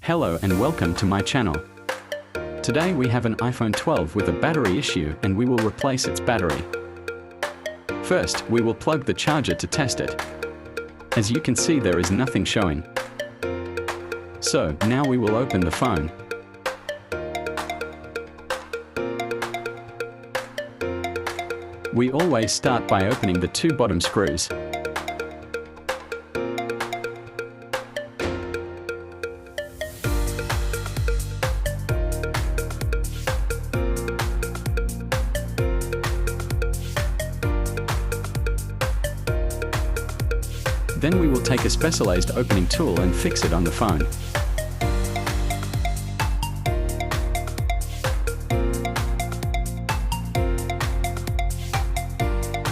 Hello and welcome to my channel. Today we have an iPhone 12 with a battery issue and we will replace its battery. First, we will plug the charger to test it. As you can see, there is nothing showing. So, now we will open the phone. We always start by opening the two bottom screws. Then we will take a specialized opening tool and fix it on the phone.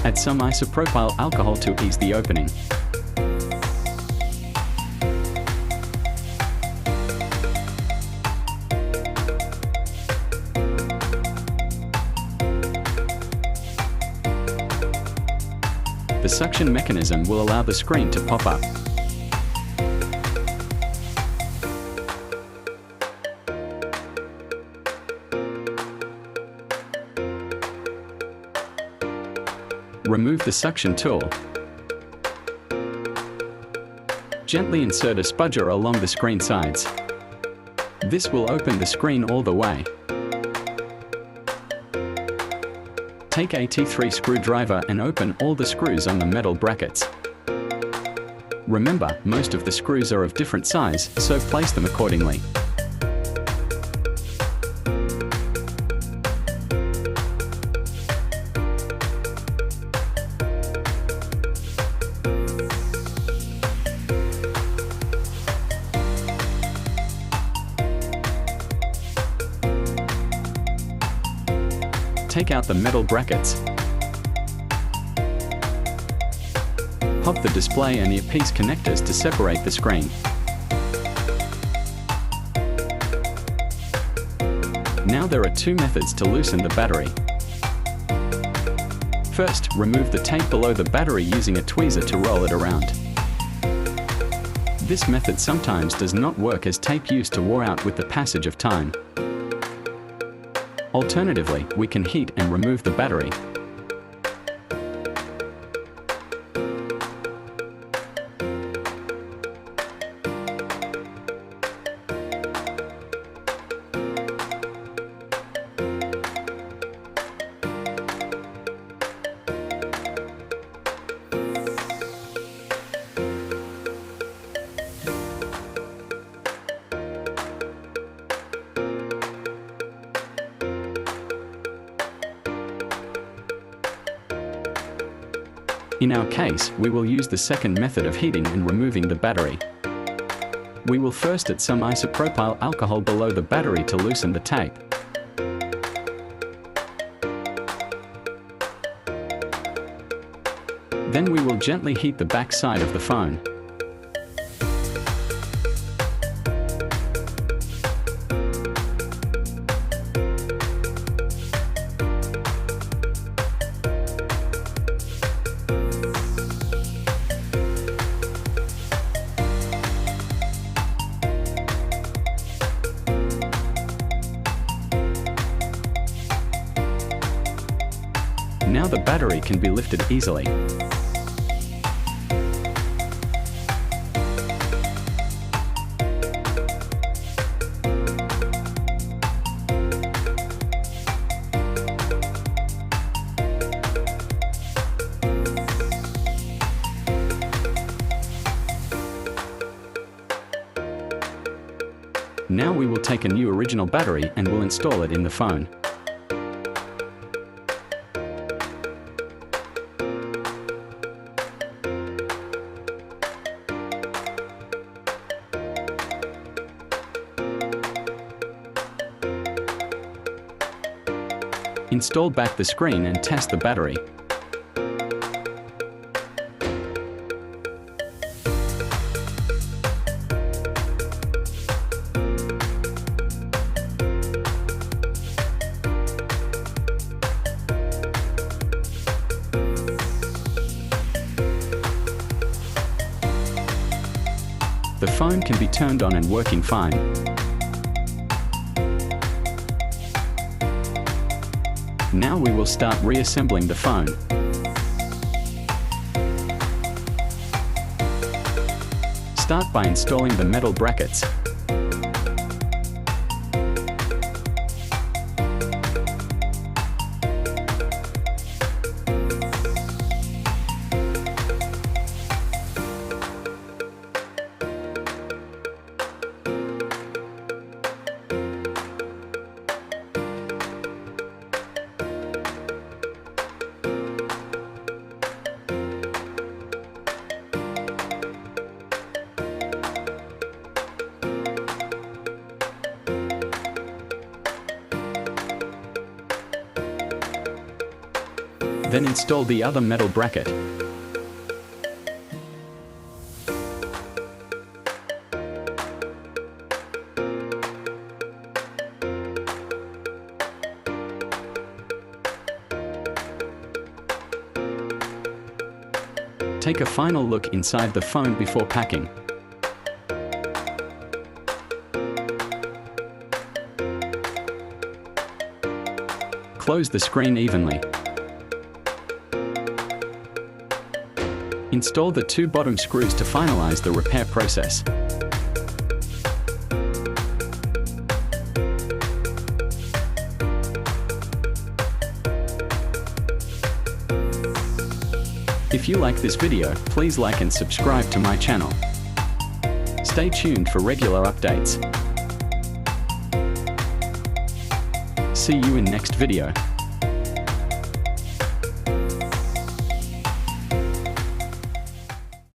Add some isopropyl alcohol to ease the opening. The suction mechanism will allow the screen to pop up. Remove the suction tool. Gently insert a spudger along the screen sides. This will open the screen all the way. Take a T3 screwdriver and open all the screws on the metal brackets. Remember, most of the screws are of different size, so place them accordingly. Take out the metal brackets. Pop the display and earpiece connectors to separate the screen. Now there are two methods to loosen the battery. First, remove the tape below the battery using a tweezer to roll it around. This method sometimes does not work as tape used to wear out with the passage of time. Alternatively, we can heat and remove the battery. In our case, we will use the second method of heating and removing the battery. We will first add some isopropyl alcohol below the battery to loosen the tape. Then we will gently heat the back side of the phone. Now the battery can be lifted easily. Now we will take a new original battery and will install it in the phone. Install back the screen and test the battery. The phone can be turned on and working fine. Now we will start reassembling the phone. Start by installing the metal brackets. Then install the other metal bracket. Take a final look inside the phone before packing. Close the screen evenly. Install the 2 bottom screws to finalize the repair process. If you like this video, please like and subscribe to my channel. Stay tuned for regular updates. See you in next video.